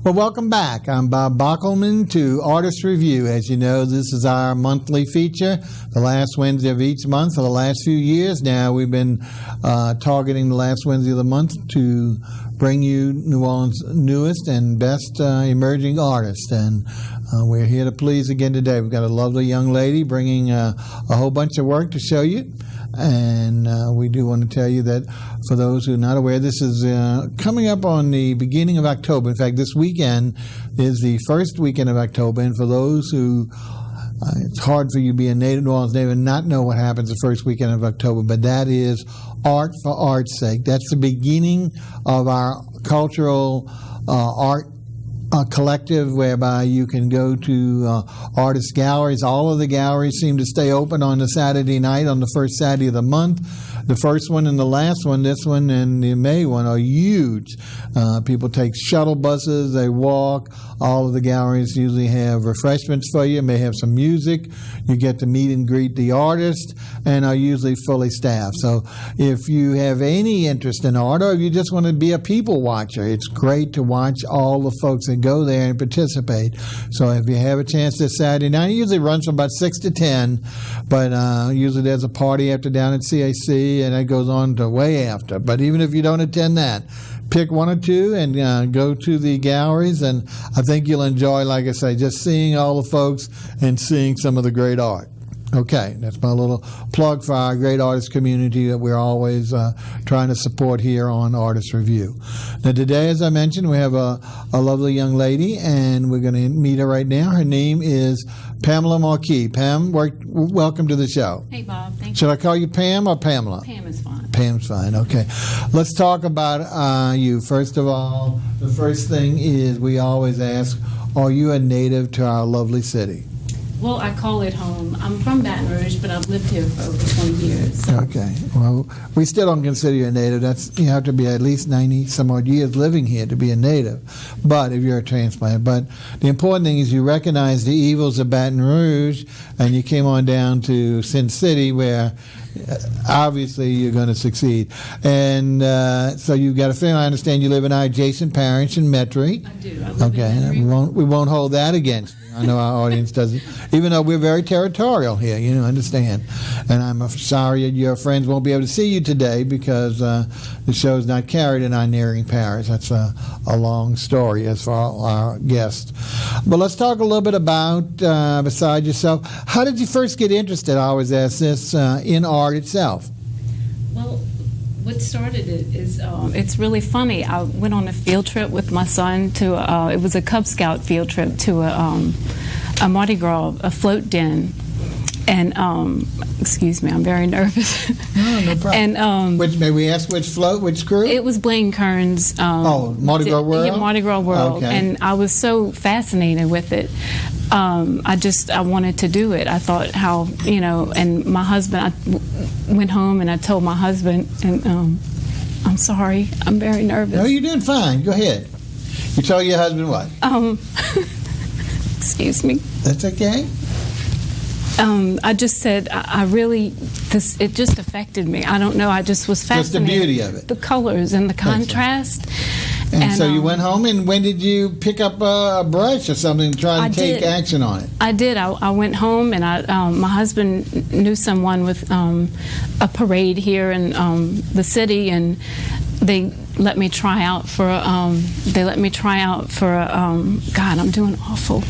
Well, welcome back. I'm Bob Bockelman to Artist Revue. As you know, this is our monthly feature, the last Wednesday of each month for the last few years. Now, we've been targeting the last Wednesday of the month to bring you New Orleans' newest and best emerging artists. And we're here to please again today. We've got a lovely young lady bringing a whole bunch of work to show you. And we do want to tell you that for those who are not aware, this is coming up on the beginning of October. In fact, this weekend is the first weekend of October. And for those who, it's hard for you to be a native New Orleans native and not know what happens the first weekend of October, but that is Art for Art's Sake. That's the beginning of our cultural art collective, whereby you can go to artist galleries. All of the galleries seem to stay open on the Saturday night, on the first Saturday of the month. The first one and the last one, this one and the May one, are huge. People take shuttle buses, they walk. All of the galleries usually have refreshments for you, may have some music. You get to meet and greet the artist, and are usually fully staffed. So if you have any interest in art, or if you just want to be a people watcher, it's great to watch all the folks that go there and participate. So if you have a chance this Saturday night, it usually runs from about 6 to 10, but usually there's a party after down at CAC, and it goes on to way after. But even if you don't attend that, pick one or two and go to the galleries, and I think you'll enjoy, like I say, just seeing all the folks and seeing some of the great art. Okay, that's my little plug for our great artist community that we're always trying to support here on Artist Revue. Now today, as I mentioned, we have a lovely young lady, and we're going to meet her right now. Her name is Pamela Marquis. Pam, welcome to the show. Hey, Bob. Thank you. Should I call you Pam or Pamela? Pam is fine. Pam's fine. Okay. Let's talk about you. First of all, the first thing is we always ask, are you a native to our lovely city? Well, I call it home. I'm from Baton Rouge, but I've lived here for over 20 years. So. Okay. Well, we still don't consider you a native. You have to be at least 90 some odd years living here to be a native. But if you're a transplant. But the important thing is you recognize the evils of Baton Rouge, and you came on down to Sin City, where obviously you're going to succeed. And so you've got a family. I understand you live in our adjacent parish in Metairie. I do. I live in Metairie. We won't hold that against you. I know our audience doesn't, even though we're very territorial here, understand. And I'm sorry your friends won't be able to see you today because the show's not carried in our neighboring parish. That's a long story as for our guests. But let's talk a little bit about, besides yourself, how did you first get interested, I always ask this, in art itself? Well, what started it is, it's really funny. I went on a field trip with my son to, it was a Cub Scout field trip to a Mardi Gras, a float den. And, excuse me, I'm very nervous. No problem. And, may we ask which crew? It was Blaine Kern's. Mardi Gras World? Yeah, Mardi Gras World. Okay. And I was so fascinated with it. I wanted to do it. I thought how, and my husband, I went home and I told my husband, and I'm sorry, I'm very nervous. No, you're doing fine. Go ahead. You told your husband what? Excuse me. That's okay. I just said, it just affected me. I don't know, I just was fascinated. Just the beauty of it. The colors and the contrast. And so you went home, and when did you pick up a brush or something to try to take action on it? I did. I went home, and my husband knew someone with a parade here in the city, and they let me try out for God, I'm doing awful.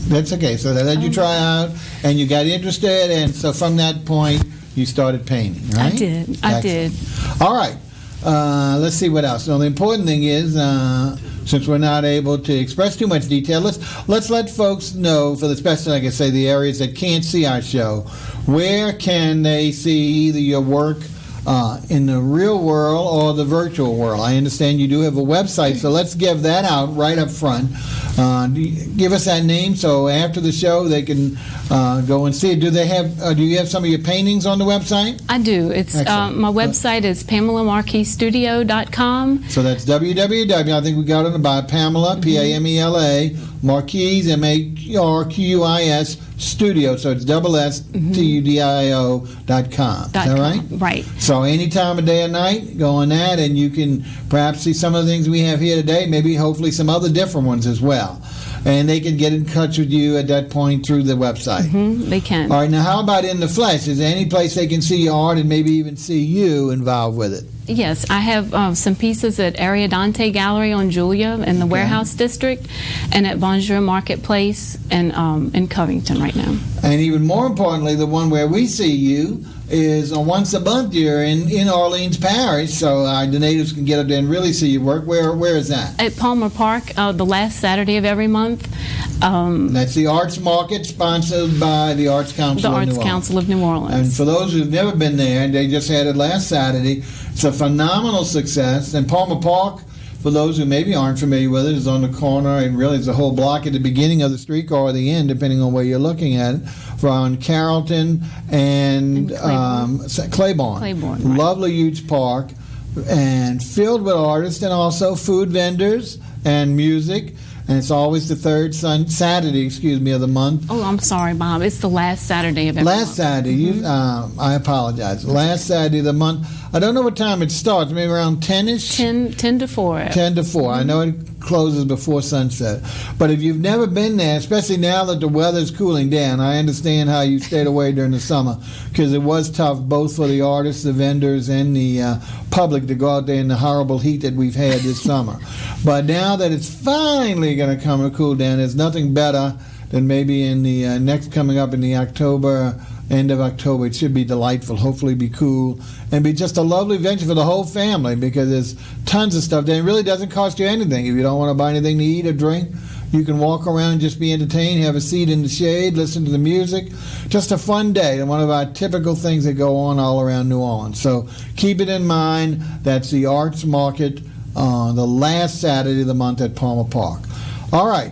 That's okay. So they let you try out, and you got interested, and so from that point, you started painting, right? I did. Excellent. I did. All right. Let's see what else. Now, the important thing is, since we're not able to express too much detail, let's let folks know, for the especially, like I say, the areas that can't see our show, where can they see either your work in the real world or the virtual world? I understand you do have a website, so let's give that out right up front. Give us that name so after the show they can go and see it. Do you have some of your paintings on the website? I do. It's my website is PamelaMarquisStudio.com. So that's www. I think we got it by Pamela, Pamela, Marquis, Marquis Studio. So it's SSTUDIO.com. Is that right? Right. So any time of day or night, go on that, and you can perhaps see some of the things we have here today, maybe hopefully some other different ones as well. And they can get in touch with you at that point through the website. They can. All right, now how about in the flesh? Is there any place they can see your art and maybe even see you involved with it? Yes, I have some pieces at Ariadante Gallery on Julia in the Warehouse District, and at Bonjour Marketplace in Covington right now. And even more importantly, the one where we see you is once a month you're in Orleans Parish, so the natives can get up there and really see your work. Where is that? At Palmer Park, the last Saturday of every month. That's the Arts Market, sponsored by the Arts Council of New Orleans. The Arts Council of New Orleans. And for those who've never been there, and they just had it last Saturday, it's a phenomenal success. And Palmer Park, for those who maybe aren't familiar with it, is on the corner, and really it's a whole block at the beginning of the streetcar or the end, depending on where you're looking at it, from Carrollton and Claiborne. Right. Lovely huge park, and filled with artists and also food vendors and music. And it's always the third Saturday of the month. Oh, I'm sorry, Bob. It's the last Saturday of every month. Last Saturday. I apologize. Last Saturday of the month. I don't know what time it starts. Maybe around 10-ish? 10 to 4. 10 to 4. I know it closes before sunset. But if you've never been there, especially now that the weather's cooling down, I understand how you stayed away during the summer, because it was tough both for the artists, the vendors, and the public to go out there in the horrible heat that we've had this summer. But now that it's finally going to come and cool down, there's nothing better than maybe in the next coming up in the end of October. It should be delightful, hopefully be cool, and be just a lovely venture for the whole family, because there's tons of stuff there. It really doesn't cost you anything. If you don't want to buy anything to eat or drink, you can walk around and just be entertained, have a seat in the shade, listen to the music. Just a fun day, and one of our typical things that go on all around New Orleans. So keep it in mind. That's the Arts Market, the last Saturday of the month at Palmer Park. All right.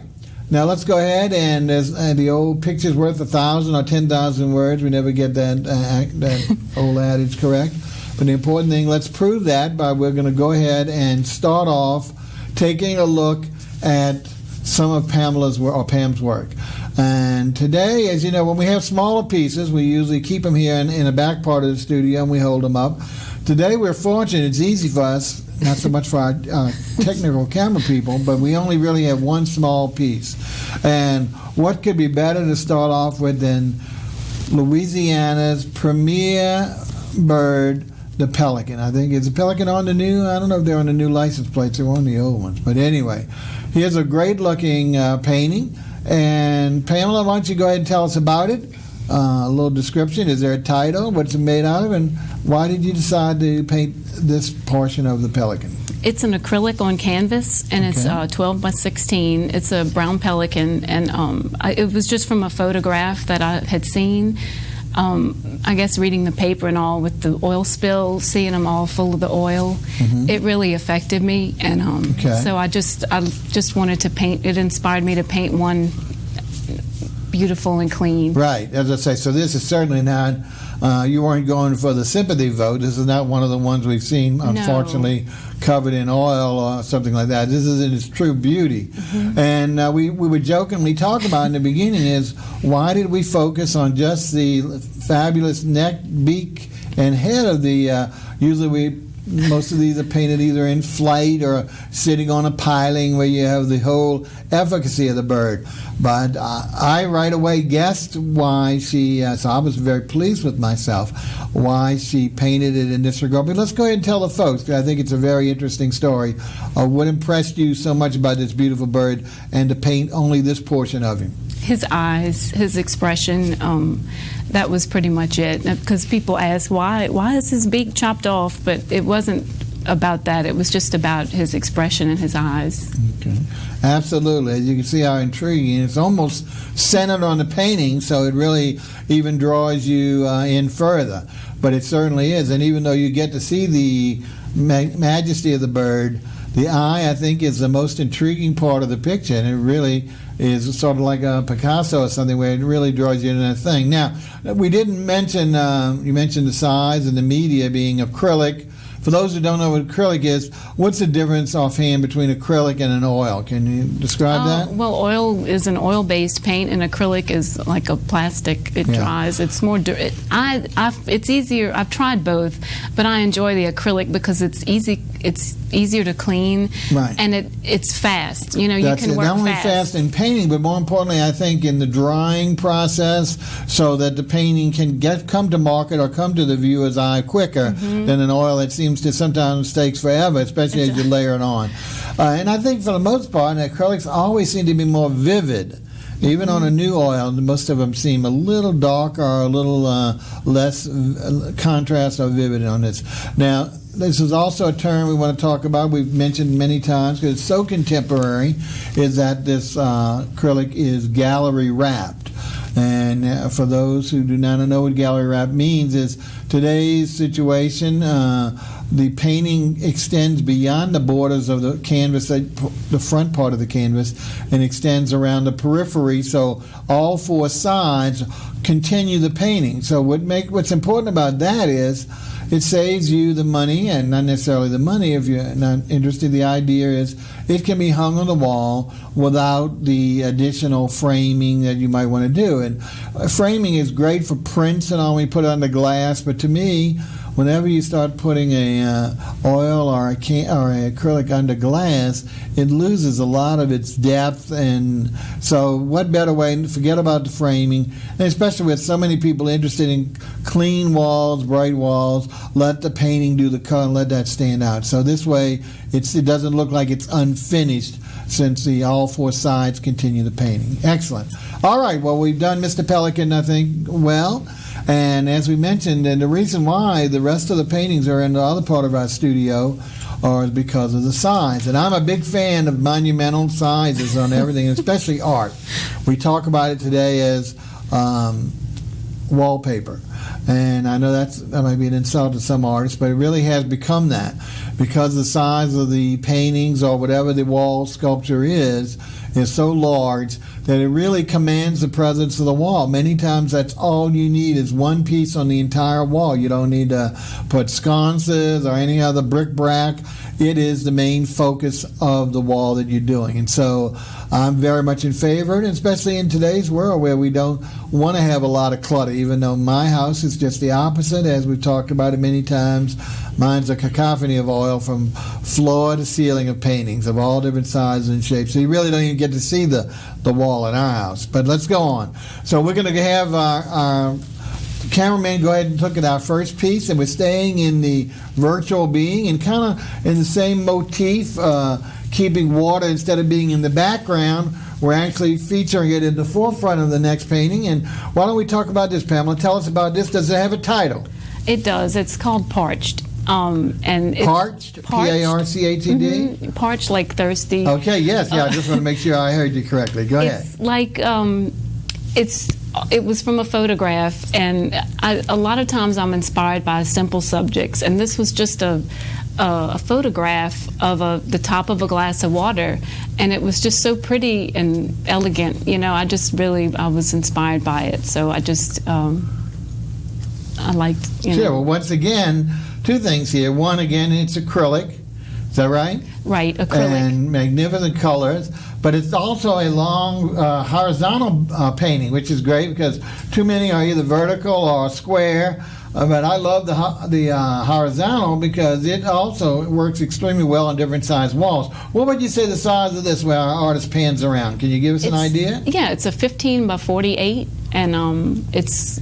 Now let's go ahead, and the old picture's worth 1,000 or 10,000 words. We never get that old adage correct. But the important thing, let's prove that we're going to go ahead and start off taking a look at some of Pamela's or Pam's work. And today, as you know, when we have smaller pieces, we usually keep them here in the back part of the studio and we hold them up. Today we're fortunate, it's easy for us, not so much for our technical camera people, but we only really have one small piece. And what could be better to start off with than Louisiana's premier bird, the pelican. I think, is the pelican on the new, I don't know if they're on the new license plates or on the old ones, but anyway, here's a great looking painting. And Pamela, why don't you go ahead and tell us about it? A little description. Is there a title? What's it made out of? And why did you decide to paint this portion of the pelican? It's an acrylic on canvas, and it's 12 by 16. It's a brown pelican, and it was just from a photograph that I had seen. I guess reading the paper and all with the oil spill, seeing them all full of the oil, it really affected me, and so I just wanted to paint. It inspired me to paint one beautiful and clean. Right, as I say, so this is certainly not, you weren't going for the sympathy vote. This is not one of the ones we've seen, unfortunately, covered in oil or something like that. This is in its true beauty. And we were jokingly talking about in the beginning is, why did we focus on just the fabulous neck, beak, and head of the, usually most of these are painted either in flight or sitting on a piling where you have the whole efficacy of the bird. But I right away guessed why she, so I was very pleased with myself, why she painted it in this regard. But let's go ahead and tell the folks, because I think it's a very interesting story of what impressed you so much about this beautiful bird and to paint only this portion of him. His eyes, his expression, that was pretty much it. Because people ask, why is his beak chopped off? But it wasn't about that. It was just about his expression and his eyes. Okay. Absolutely. As you can see how intriguing. It's almost centered on the painting, so it really even draws you in further. But it certainly is. And even though you get to see the majesty of the bird, the eye, I think, is the most intriguing part of the picture, and it really is sort of like a Picasso or something where it really draws you into that thing. Now, we didn't mention, you mentioned the size and the media being acrylic, for those who don't know what acrylic is, what's the difference offhand between acrylic and an oil? Can you describe that? Well, oil is an oil-based paint, and acrylic is like a plastic. It dries. It's more. It's easier. I've tried both, but I enjoy the acrylic because it's easy. It's easier to clean, right? And it's fast. You know, That's you can work not only fast in painting, but more importantly, I think in the drying process, so that the painting can come to market or come to the viewer's eye quicker than an oil that seems to sometimes takes forever, especially as you layer it on. And I think for the most part, acrylics always seem to be more vivid. Even on a new oil, most of them seem a little darker or a little less contrast or vivid on this. Now, this is also a term we want to talk about. We've mentioned many times because it's so contemporary, is that this acrylic is gallery wrapped. And for those who do not know what gallery wrap means, is today's situation, the painting extends beyond the borders of the canvas, the front part of the canvas, and extends around the periphery, so all four sides continue the painting. So what's important about that is it saves you the money, and not necessarily the money if you're not interested. The idea is it can be hung on the wall without the additional framing that you might want to do. And framing is great for prints and all, we put it on the glass, but to me, whenever you start putting a oil or a acrylic under glass, it loses a lot of its depth. And so what better way to forget about the framing, and especially with so many people interested in clean walls, bright walls, let the painting do the color and let that stand out. So this way it doesn't look like it's unfinished, since all four sides continue the painting. Excellent. All right, well, we've done Mr. Pelican, I think, well. And as we mentioned, and the reason why the rest of the paintings are in the other part of our studio are because of the size. And I'm a big fan of monumental sizes on everything, especially art. We talk about it today as wallpaper. And I know that might be an insult to some artists, but it really has become that, because the size of the paintings or whatever the wall sculpture is so large that it really commands the presence of the wall. Many times that's all you need is one piece on the entire wall. You don't need to put sconces or any other bric-a-brac. It is the main focus of the wall that you're doing. And so I'm very much in favor, and especially in today's world where we don't want to have a lot of clutter, even though my house is just the opposite, as we've talked about it many times. Mine's a cacophony of oil from floor to ceiling of paintings of all different sizes and shapes. So you really don't even get to see the wall in our house. But let's go on. So we're going to have our cameraman go ahead and look at our first piece, and we're staying in the virtual being and kind of in the same motif, keeping water instead of being in the background. We're actually featuring it in the forefront of the next painting. And why don't we talk about this, Pamela? Tell us about this. Does it have a title? It does. It's called Parched. And it's Parched? P-A-R-C-H-E-D? Parched, like thirsty. Okay, yes. Yeah, I just want to make sure I heard you correctly. Go ahead. It's like, it was from a photograph, and a lot of times I'm inspired by simple subjects, and this was just a photograph of the top of a glass of water, and it was just so pretty and elegant. You know, I was inspired by it, so I just I liked. Sure. Well, once again, two things here. One, again, it's acrylic. Is that right? Right, acrylic. And magnificent colors. But it's also a long horizontal painting, which is great because too many are either vertical or square. But I love the horizontal because it also works extremely well on different sized walls. What would you say the size of this where our artist pans around? Can you give us an idea? Yeah, it's a 15 by 48, and it's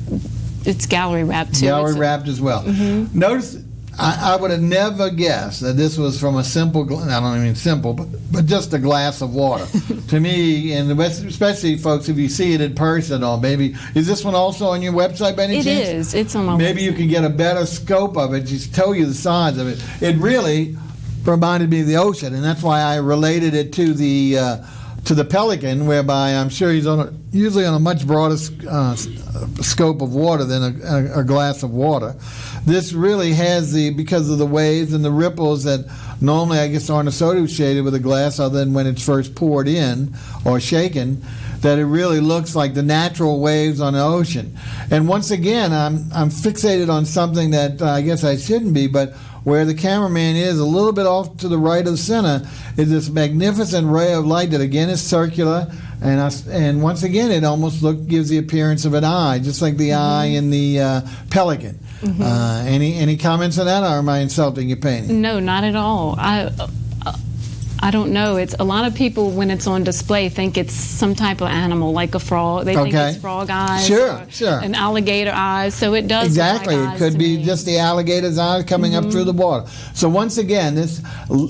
gallery wrapped too. Gallery wrapped as well. Mm-hmm. Notice, I would have never guessed that this was from a simple, I don't mean simple, but just a glass of water. To me, and especially folks, if you see it in person, or maybe, is this one also on your website by any chance? It is. It's on my website. Maybe you can get a better scope of it, just tell you the size of it. It really reminded me of the ocean, and that's why I related it to the pelican, whereby I'm sure he's usually on a much broader scope of water than a glass of water. This really has because of the waves and the ripples that normally I guess aren't associated with a glass other than when it's first poured in or shaken, that it really looks like the natural waves on the ocean. And once again, I'm fixated on something that I guess I shouldn't be, but where the cameraman is, a little bit off to the right of the center, is this magnificent ray of light that again is circular, and once again it almost gives the appearance of an eye, just like the eye in the pelican. Any comments on that, or am I insulting your painting? No, not at all. I don't know. It's a lot of people when it's on display think it's some type of animal, like a frog. They think it's frog eyes, sure, an alligator eyes. So it does exactly. Look like it could be just the alligator's eyes coming up through the water. So once again, this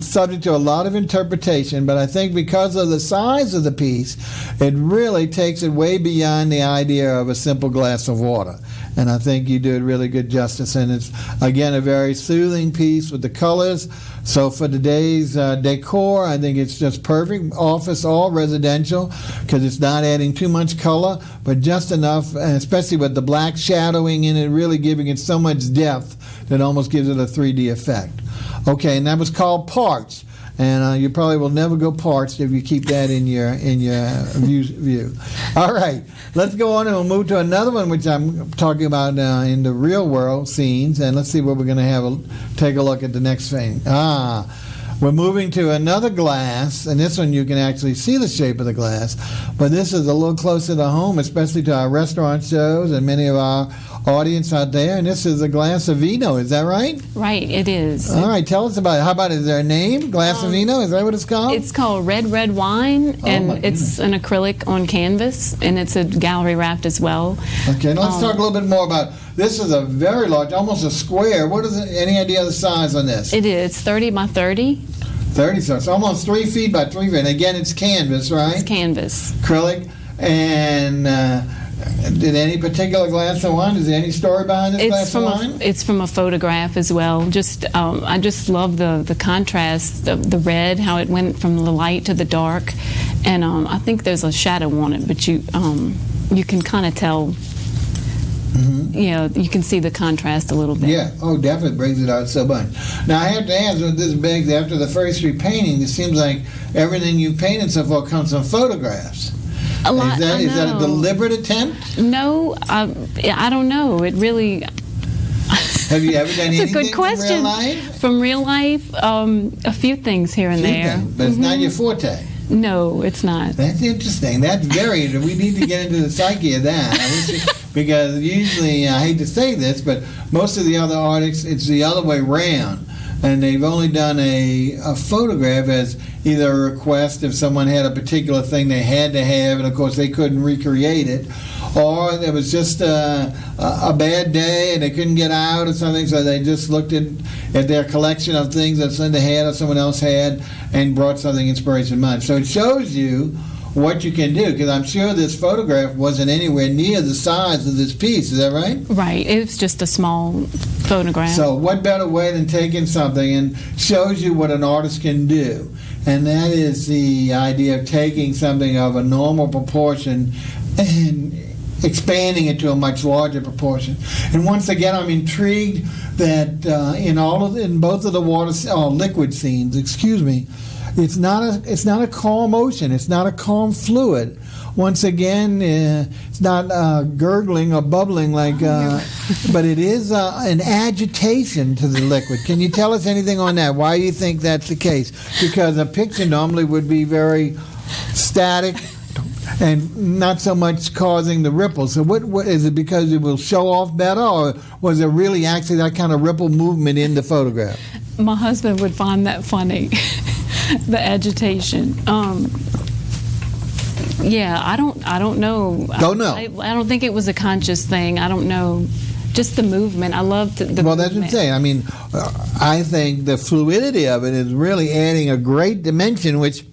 subject to a lot of interpretation, but I think because of the size of the piece, it really takes it way beyond the idea of a simple glass of water. And I think you did really good justice. And it's, again, a very soothing piece with the colors. So for today's decor, I think it's just perfect. Office or residential, because it's not adding too much color, but just enough, and especially with the black shadowing in it, really giving it so much depth that almost gives it a 3D effect. Okay, and that was called Parts. And you probably will never go parched if you keep that in your view. All right, let's go on and we'll move to another one, which I'm talking about in the real world scenes. And let's see what we're going to have. Take a look at the next thing. We're moving to another glass, and this one you can actually see the shape of the glass. But this is a little closer to home, especially to our restaurant shows and many of our audience out there. And this is a glass of vino. Is that right? Right, it is. All right, tell us about it. How about it? Is there a name? Glass of vino? Is that what it's called? It's called Red Wine, and it's an acrylic on canvas, and it's a gallery wrapped as well. Okay, now let's talk a little bit more about. This is a very large, almost a square. What is it? Any idea of the size on this? It is 30 by 30. 30, so it's almost 3 feet by 3 feet. And again, it's canvas, right? It's canvas. Acrylic. And did any particular glass of wine? Is there any story behind this glass of wine? It's from a photograph as well. Just I just love the contrast, the red, how it went from the light to the dark. And I think there's a shadow on it, but you can kind of tell. You can see the contrast a little bit. Yeah, definitely brings it out so much. Now, I have to ask, with this begs, after the first 3 paintings, it seems like everything you've painted so far comes from photographs. A lot. Is that a deliberate attempt? No, I don't know. It really... Have you ever done anything It's a good question. from real life? From real life, a few things here and there. But it's not your forte. No, it's not. That's interesting. That's very. We need to get into the psyche of that. Because usually, I hate to say this, but most of the other artists, it's the other way around. And they've only done a photograph as either a request if someone had a particular thing they had to have, and of course they couldn't recreate it, or there was just a bad day and they couldn't get out or something, so they just looked at their collection of things that they had or someone else had and brought something inspiration in mind. So it shows you what you can do, because I'm sure this photograph wasn't anywhere near the size of this piece. Is that right? Right. It's just a small photograph. So what better way than taking something and shows you what an artist can do? And that is the idea of taking something of a normal proportion and expanding it to a much larger proportion. And once again, I'm intrigued that in both of the liquid scenes, it's not a calm ocean. It's not a calm fluid. Once again, it's not gurgling or bubbling but it is an agitation to the liquid. Can you tell us anything on that? Why do you think that's the case? Because a picture normally would be very static and not so much causing the ripples. So what is it, because it will show off better, or was there really actually that kind of ripple movement in the photograph? My husband would find that funny. The agitation. I don't know. Don't know. I don't think it was a conscious thing. I don't know. Just the movement. I loved the movement. Well, that's what I'm saying. I mean, I think the fluidity of it is really adding a great dimension, which,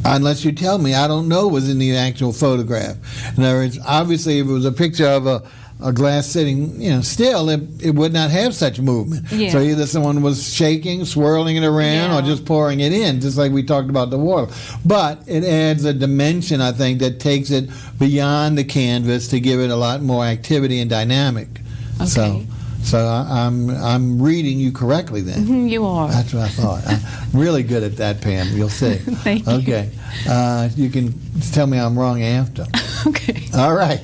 unless you tell me, I don't know was in the actual photograph. In other words, obviously, if it was a picture of a glass sitting, still, it would not have such movement. Yeah. So either someone was shaking, swirling it around, or just pouring it in, just like we talked about the water. But it adds a dimension, I think, that takes it beyond the canvas to give it a lot more activity and dynamic. Okay. So I'm reading you correctly then. Mm-hmm, you are. That's what I thought. I'm really good at that, Pam. You'll see. Thank you. Okay. You can tell me I'm wrong after. Okay. All right.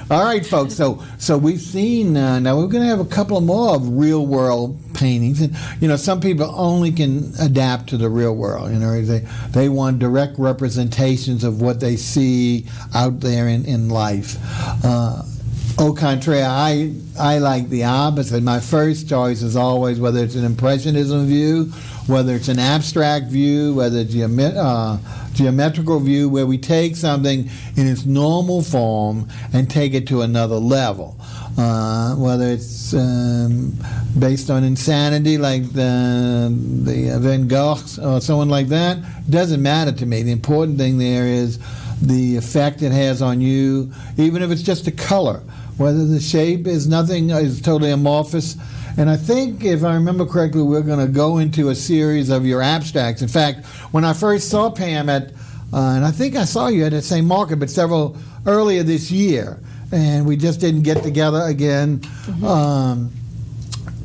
All right, folks. So we've seen. Now we're going to have a couple more of real world paintings, and some people only can adapt to the real world. They want direct representations of what they see out there in life. Au contraire, I like the opposite. My first choice is always, whether it's an impressionism view, whether it's an abstract view, whether it's geometrical view, where we take something in its normal form and take it to another level. Whether it's based on insanity, like the Van Gogh or someone like that, doesn't matter to me. The important thing there is the effect it has on you, even if it's just a color. Whether the shape is totally amorphous. And I think, if I remember correctly, we're going to go into a series of your abstracts. In fact, when I first saw Pam and I think I saw you at the same market, but several earlier this year, and we just didn't get together again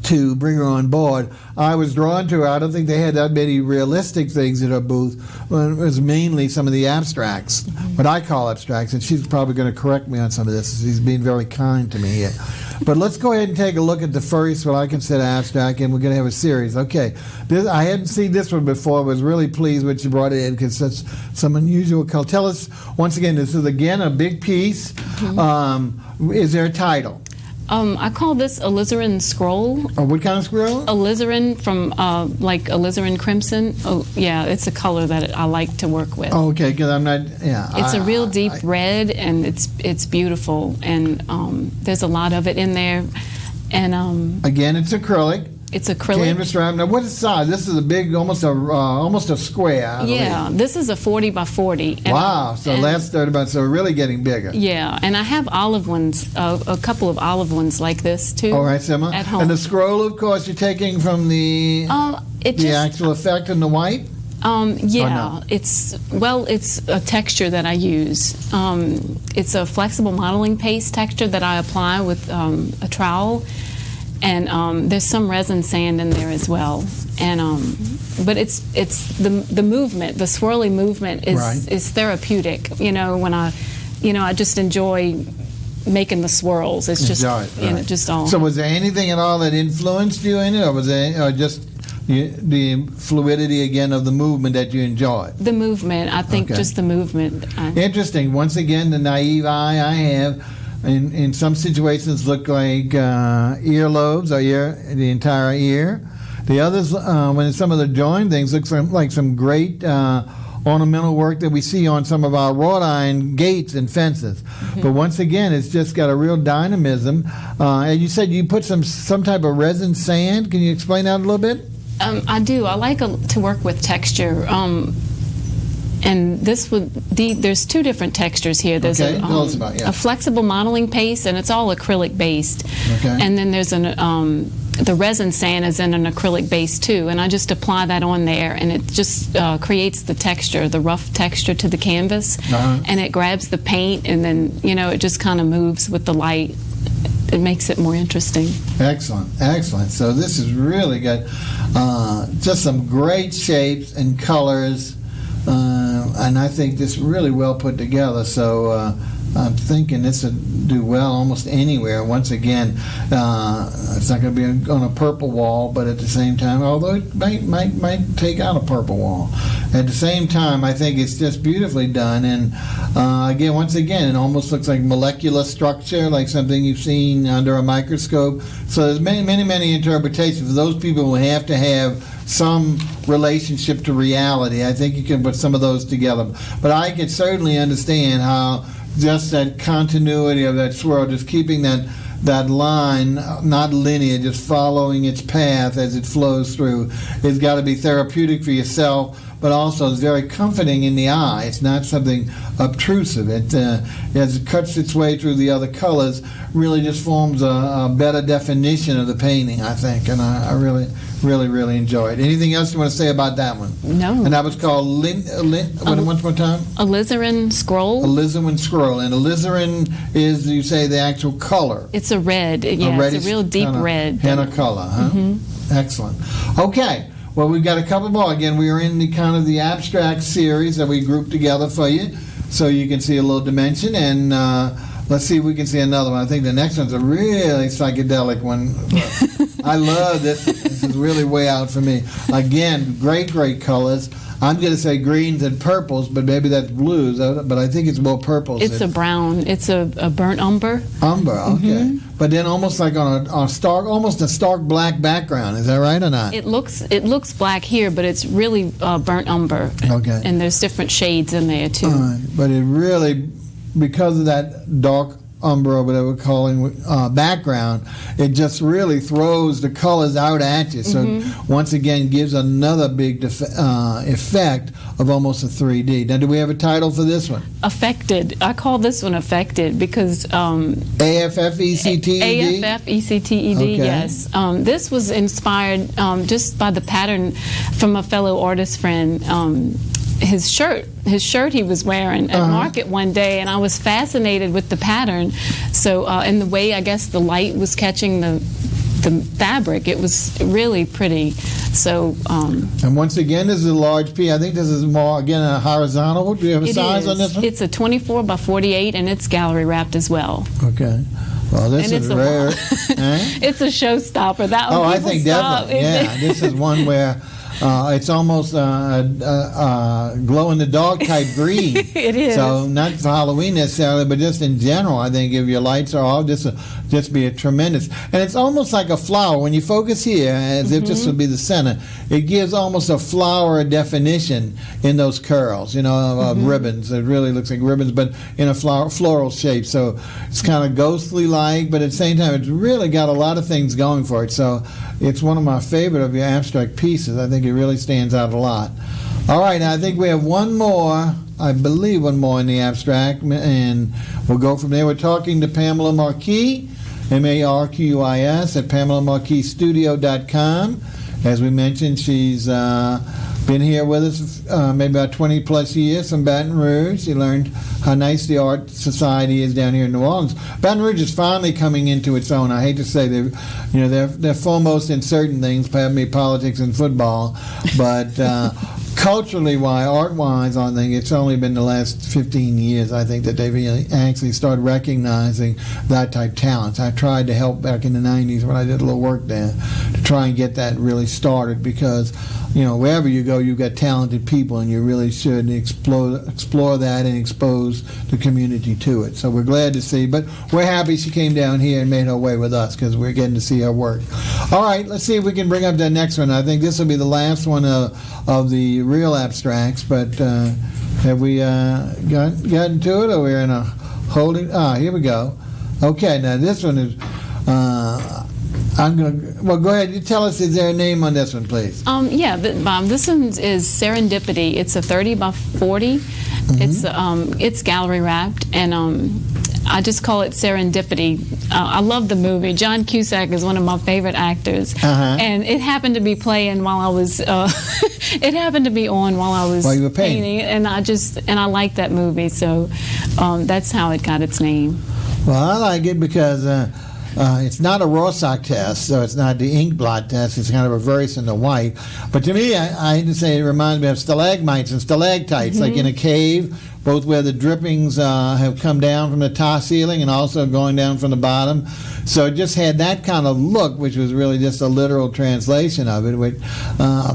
to bring her on board. I was drawn to her. I don't think they had that many realistic things in her booth. It was mainly some of the abstracts, what I call abstracts, and she's probably going to correct me on some of this. She's being very kind to me here. But let's go ahead and take a look at the first, what I consider abstract, and we're going to have a series. Okay, I hadn't seen this one before. I was really pleased when you brought it in, because that's some unusual color. Tell us, once again, this is, again, a big piece. Is there a title? I call this alizarin scroll. What kind of scroll? Alizarin, from like alizarin crimson. Oh, yeah, it's a color that I like to work with. Oh, okay, because I'm not. Yeah, it's a real deep red, and it's beautiful, and there's a lot of it in there. And again, it's acrylic. It's acrylic. Canvas wrap. Now, what is the size? This is a big, almost a square. Yeah, this is a 40 by 40. Wow, so last 30 by, so we're really getting bigger. Yeah, and I have olive ones, a couple of olive ones like this too. All right, Simma. At home. And the scroll, of course, you're taking from the actual effect in the white. Yeah, it's a texture that I use. It's a flexible modeling paste texture that I apply with a trowel. And there's some resin sand in there as well, and but it's the movement, the swirly movement is therapeutic. When I just enjoy making the swirls. It's just just all. So was there anything at all that influenced you in it, or was it just the fluidity again of the movement that you enjoyed? The movement, I think, just the movement. Interesting. Once again, the naive eye I have. In some situations look like earlobes or the entire ear. The others, when some of the joined things, looks like some great ornamental work that we see on some of our wrought iron gates and fences. But once again, it's just got a real dynamism. And you said you put some type of resin sand. Can you explain that a little bit? I do. I like to work with texture. And there's two different textures here. There's a flexible modeling paste, and it's all acrylic based. Okay. And then there's the resin sand is in an acrylic base too, and I just apply that on there, and it just creates the texture, the rough texture to the canvas, and it grabs the paint, and then it just kind of moves with the light. It makes it more interesting. Excellent, excellent. So this is really good. Just some great shapes and colors. And I think this is really well put together, so I'm thinking this would do well almost anywhere. Once again, it's not going to be on a purple wall, but at the same time, although it might take out a purple wall. At the same time, I think it's just beautifully done, and again, once again, it almost looks like molecular structure, like something you've seen under a microscope. So there's many interpretations. For those people who have to have some relationship to reality, I think you can put some of those together. But I could certainly understand how just that continuity of that swirl, just keeping that line not linear, just following its path as it flows through, it's got to be therapeutic for yourself, but also it's very comforting in the eye. It's not something obtrusive. It as it cuts its way through the other colors, really just forms a better definition of the painting, I think, and I really enjoy it. Anything else you want to say about that one? No. And that was called once more time? Alizarin scroll. Alizarin scroll. And alizarin is, you say, the actual color. It's a red. Yeah, it's a real deep red. Henna color, huh? Mm-hmm. Excellent. Okay. Well, we've got a couple more. Again, we are in the kind of the abstract series that we grouped together for you, so you can see a little dimension. And let's see if we can see another one. I think the next one's a really psychedelic one. I love this. This is really way out for me. Again, great colors. I'm going to say greens and purples, but maybe that's blues. But I think it's more purples. It's a brown. It's a burnt umber. Umber, okay. But then almost like on a stark black background. Is that right or not? It looks black here, but it's really burnt umber. Okay. And there's different shades in there too. But it really, because of that dark umber or whatever we're calling background, it just really throws the colors out at you. So once again gives another big effect of almost a 3D. Now, do we have a title for this one? Affected. I call this one Affected because AFFECTED? AFFECTED, Okay. yes. This was inspired just by the pattern from a fellow artist friend. His shirt he was wearing at market one day, and I was fascinated with the pattern. So and the way I guess the light was catching the fabric, it was really pretty. So and once again, this is a large piece. I think this is more again a horizontal. Do you have a size on this one? It's a 24 by 48, and it's gallery wrapped as well. Okay. Well, this is rare. It's a showstopper. That one. I think definitely. Yeah, this is one where. It's almost glow-in-the-dark type green. It is. So not for Halloween necessarily, but just in general, I think if your lights are off, this will just be a tremendous. And it's almost like a flower. When you focus here, as if this would be the center, it gives almost a flower definition in those curls, of ribbons. It really looks like ribbons, but in a floral shape. So it's kind of ghostly-like, but at the same time, it's really got a lot of things going for it. So it's one of my favorite of your abstract pieces. I think it really stands out a lot. All right, now I think we have one more, I believe one more in the abstract, and we'll go from there. We're talking to Pamela Marquis, Marquis, at PamelaMarquisStudio.com. As we mentioned, she's been here with us maybe about 20 plus years from Baton Rouge. She learned how nice the art society is down here in New Orleans. Baton Rouge is finally coming into its own. I hate to say they're foremost in certain things, maybe politics and football, but culturally art-wise, I think it's only been the last 15 years, I think, that they've actually started recognizing that type of talent. I tried to help back in the 90s when I did a little work there to try and get that really started because, wherever you go, you've got talented people, and you really should explore that and expose the community to it. So we're glad to see, but we're happy she came down here and made her way with us because we're getting to see her work. All right, let's see if we can bring up that next one. I think this will be the last one of the real abstracts, but have we gotten to it, or we're in a holding? Here we go. Okay, now this one is go ahead. You tell us, is there a name on this one, please? This one is Serendipity. It's a 30 by 40. It's gallery wrapped, and I just call it Serendipity. I love the movie. John Cusack is one of my favorite actors, and it happened to be playing while I was. It happened to be on while I was you were painting, and I like that movie, so that's how it got its name. Well, I like it because it's not a Rorschach test, so it's not the ink blot test. It's kind of reverse in the white. But to me, I hate to say it reminds me of stalagmites and stalactites, like in a cave, both where the drippings have come down from the top ceiling and also going down from the bottom. So it just had that kind of look, which was really just a literal translation of it.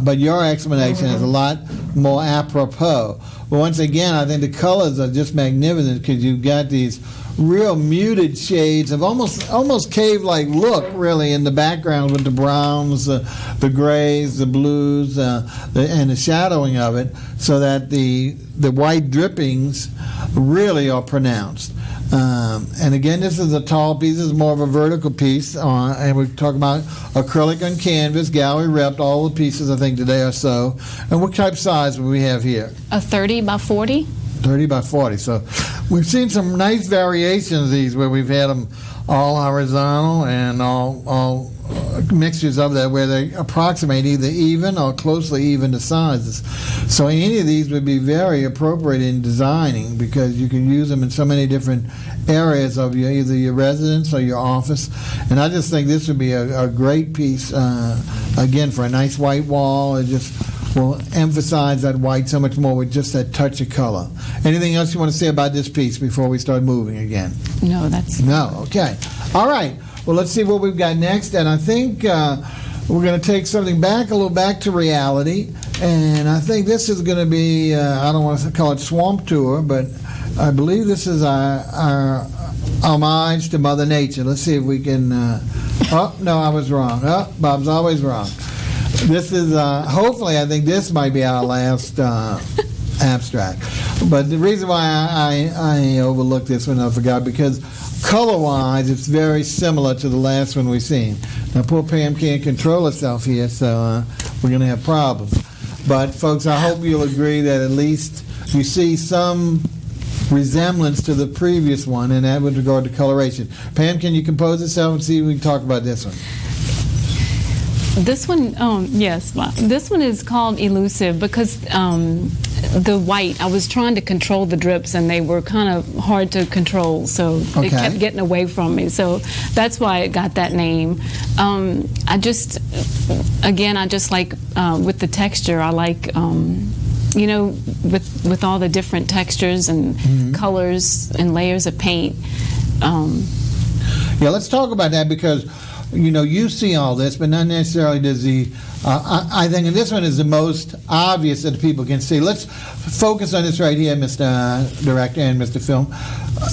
But your explanation is a lot more apropos. But once again, I think the colors are just magnificent because you've got these real muted shades of almost cave-like look, really, in the background with the browns, the grays, the blues, and the shadowing of it, so that the white drippings really are pronounced. And again, this is a tall piece. This is more of a vertical piece, and we're talking about acrylic on canvas, gallery wrapped. All the pieces, I think, today are so. And what type of size do we have here? A 30 by 40. 30 by 40. So we've seen some nice variations of these where we've had them all horizontal and all mixtures of that where they approximate either even or closely even to sizes. So any of these would be very appropriate in designing because you can use them in so many different areas of either your residence or your office. And I just think this would be a great piece, again, for a nice white wall. It just will emphasize that white so much more with just that touch of color. Anything else you want to say about this piece before we start moving again? No, that's... No, okay. All right. Well, let's see what we've got next. And I think we're going to take something back, a little back to reality. And I think this is going to be, I don't want to call it Swamp Tour, but I believe this is our homage to Mother Nature. Let's see if we can... oh, no, I was wrong. Oh, Bob's always wrong. This is, hopefully, I think this might be our last abstract. But the reason why I overlooked this one, I forgot, because color-wise, it's very similar to the last one we've seen. Now, poor Pam can't control herself here, so we're going to have problems. But, folks, I hope you'll agree that at least you see some resemblance to the previous one, and that with regard to coloration. Pam, can you compose yourself and see if we can talk about this one? This one, yes. This one is called Elusive because the white, I was trying to control the drips and they were kind of hard to control, so it kept getting away from me. So that's why it got that name. I just like with the texture, I like, you know, with all the different textures and colors and layers of paint. Yeah, let's talk about that because, you know, you see all this, but not necessarily does the... I think this one is the most obvious that people can see. Let's focus on this right here, Mr. Director and Mr. Film.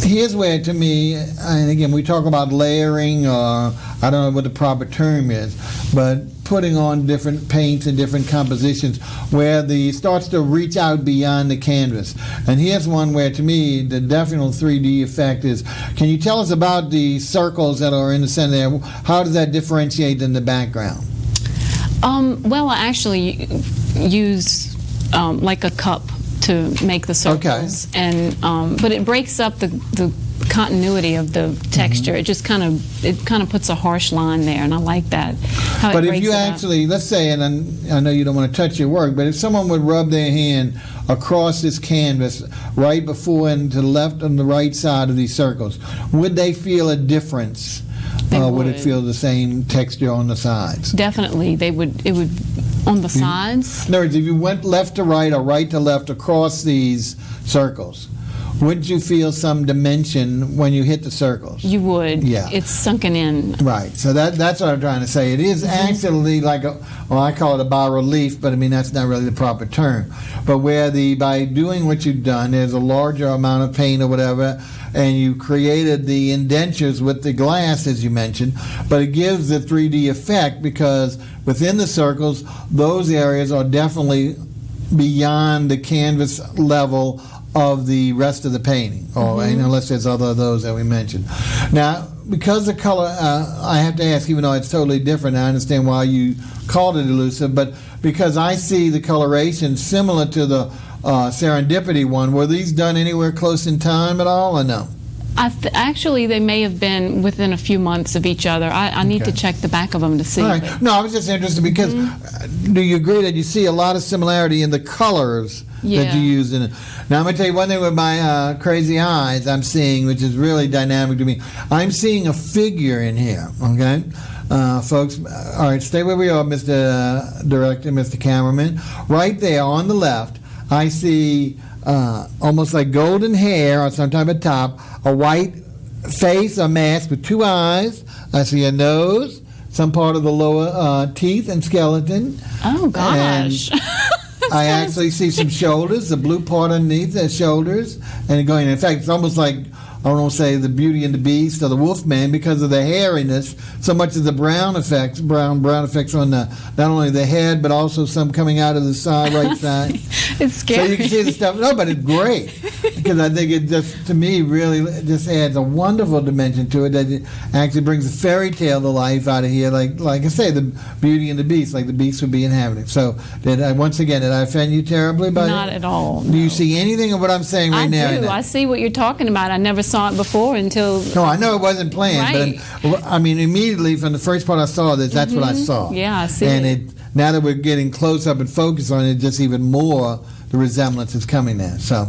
Here's where, to me, and again, we talk about layering, or I don't know what the proper term is, but putting on different paints and different compositions where the starts to reach out beyond the canvas. And here's one where, to me, the definite 3D effect is, can you tell us about the circles that are in the center there? How does that differentiate in the background? Well, I actually use like a cup to make the circles, and but it breaks up the continuity of the texture. It just kind of puts a harsh line there, and I like that. But if you actually, let's say, and I know you don't want to touch your work, but if someone would rub their hand across this canvas right before and to the left and the right side of these circles, would they feel a difference? Would it feel the same texture on the sides? Definitely, they would. It would on the sides. In other words, if you went left to right or right to left across these circles, would you feel some dimension when you hit the circles? You would. Yeah. It's sunken in. Right. So that's what I'm trying to say. It is actually like I call it a bas-relief, but I mean that's not really the proper term. But where by doing what you've done, there's a larger amount of paint or whatever, and you created the indentures with the glass, as you mentioned, but it gives the 3D effect because within the circles, those areas are definitely beyond the canvas level of the rest of the painting, or unless there's other of those that we mentioned. Now, because the color, I have to ask, even though it's totally different, I understand why you called it elusive, but because I see the coloration similar to the Serendipity one, were these done anywhere close in time at all, or no? Actually, they may have been within a few months of each other. I need to check the back of them to see. All right. No, I was just interested because do you agree that you see a lot of similarity in the colors that you used in it? Now, I'm going to tell you one thing with my crazy eyes I'm seeing, which is really dynamic to me. I'm seeing a figure in here, okay? Folks, all right, stay where we are, Mr. Director, Mr. Cameraman. Right there on the left, I see almost like golden hair on some type of top, a white face, a mask with two eyes. I see a nose, some part of the lower teeth and skeleton. Oh, gosh. I actually see some shoulders, the blue part underneath the shoulders, and going. In fact, it's almost like, I don't want to say the Beauty and the Beast or the Wolfman because of the hairiness, so much of the brown effects on the not only the head but also some coming out of the side, right side. It's scary. So you can see the stuff. No, but it's great because I think it just, to me, really just adds a wonderful dimension to it that it actually brings a fairy tale to life out of here. Like I say, the Beauty and the Beast, like the Beast would be inhabited. So did I offend you terribly by Not at all. No. Do you see anything of what I'm saying right now? I do. I see what you're talking about. I never saw it before until... No, I know it wasn't planned, right. But I mean, immediately from the first part I saw this, that's what I saw. Yeah, I see and now that we're getting close up and focused on it, just even more the resemblance is coming there. So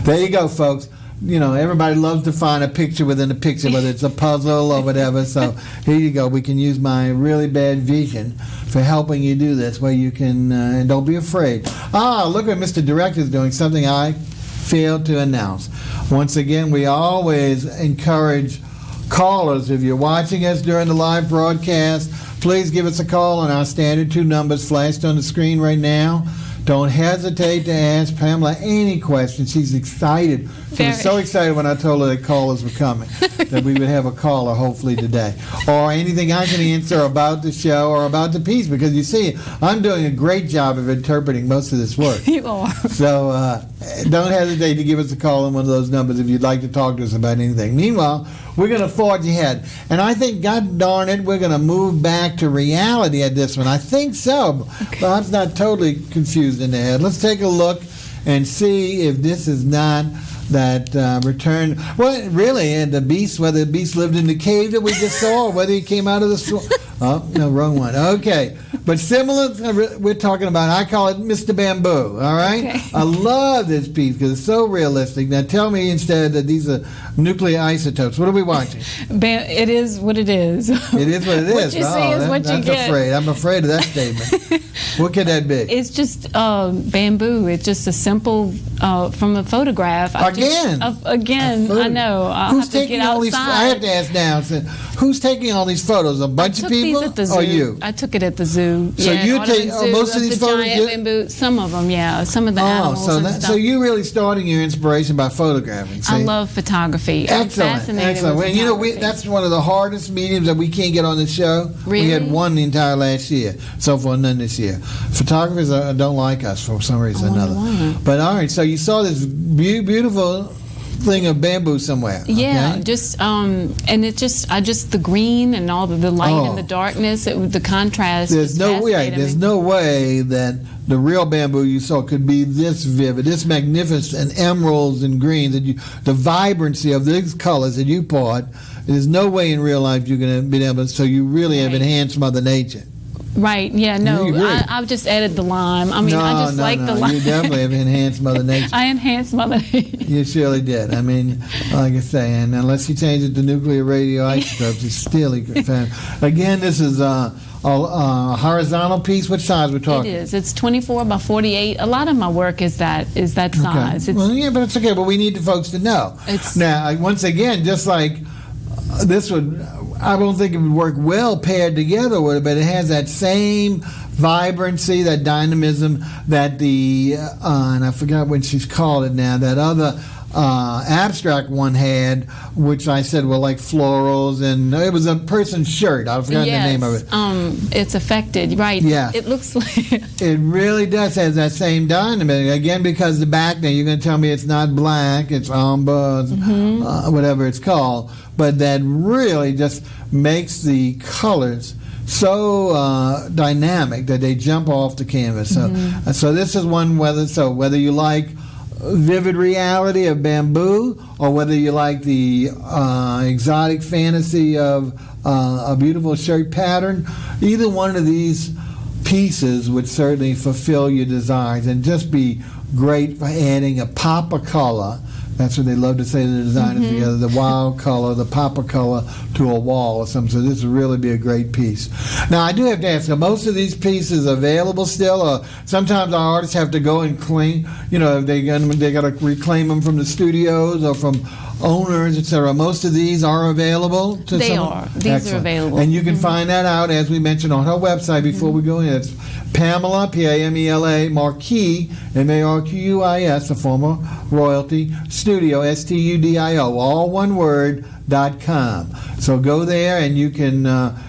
there you go, folks. everybody loves to find a picture within a picture, whether it's a puzzle or whatever. So here you go. We can use my really bad vision for helping you do this, where you can, and don't be afraid. Look what Mr. Director is doing, something I failed to announce. Once again, we always encourage callers. If you're watching us during the live broadcast, please give us a call on our standard 2 numbers flashed on the screen right now. Don't hesitate to ask Pamela any questions. She's excited. She was so excited when I told her that callers were coming, that we would have a caller hopefully today. Or anything I can answer about the show or about the piece, because you see, I'm doing a great job of interpreting most of this work. You are. So don't hesitate to give us a call on one of those numbers if you'd like to talk to us about anything. Meanwhile, we're going to forge ahead. And I think, God darn it, we're going to move back to reality at this one. I think so. Okay. Bob's not totally confused in the head. Let's take a look and see if this is not that return. Well, really, the beast, whether the beast lived in the cave that we just saw, or whether he came out of the swamp. Oh, no, wrong one. Okay. But similar, we're talking about, I call it Mr. Bamboo, all right? Okay. I love this piece because it's so realistic. Now tell me instead that these are nuclear isotopes. What are we watching? It is what it is. It is what it is. What you see is what you get. I'm afraid of that statement. What could that be? It's just bamboo. It's just a simple, from a photograph. Again, I know. Who's taking all these? I have to ask now. Who's taking all these photos? A bunch of people, at the zoo. Or you? I took it at the zoo. So you take most of these photos. Bamboo, some of them, yeah. Some of the animals. So you're really starting your inspiration by photographing. See? I love photography. Excellent. Well, that's one of the hardest mediums that we can't get on the show. Really? We had one the entire last year. So far, none this year. Photographers don't like us for some reason or another. Why. But all right, so you saw this beautiful thing of bamboo somewhere. Yeah, okay? just the green and all the light and the darkness, the contrast. There's no way that the real bamboo you saw could be this vivid, this magnificent, emeralds and greens, the vibrancy of these colors that you bought. There's no way in real life you're going to be able to. So you really have enhanced Mother Nature. Right, yeah, no, I've just added the lime. I mean, I just like the lime. You definitely have enhanced Mother Nature. I enhanced Mother Nature. You surely did. I mean, like I say, and unless you change it to nuclear radioisotopes, it's still again, this is a horizontal piece. What size we're talking? It is. It's 24 by 48. A lot of my work is that size. Okay. Well, yeah, but it's okay. But we need the folks to know. Now, once again, just like this would, I don't think it would work well paired together with it, but it has that same vibrancy, that dynamism that the, and I forgot what she's called it now, that other abstract one had, which I said were like florals, and it was a person's shirt. I've forgotten the name of it. It's affected, right? Yeah. It looks like... It really does have that same dynamism. Again, because the back there, you're going to tell me it's not black, it's umber, whatever it's called, but that really just makes the colors so dynamic that they jump off the canvas. So this is one, whether you like vivid reality of bamboo, or whether you like the exotic fantasy of a beautiful shirt pattern, either one of these pieces would certainly fulfill your desires and just be great for adding a pop of color. That's what they love to say to the designers together, the wild color, the pop of color to a wall or something. So this would really be a great piece. Now, I do have to ask, are most of these pieces available still? Or sometimes our artists have to go and clean, they got to reclaim them from the studios or from owners, etc. Most of these are available to They someone? are. These are available. And you can find that out, as we mentioned, on her website before we go in. It's Pamela, Pamela, Marquis, Marquis, the former royalty, studio, studio, all one word, .com. So go there and you can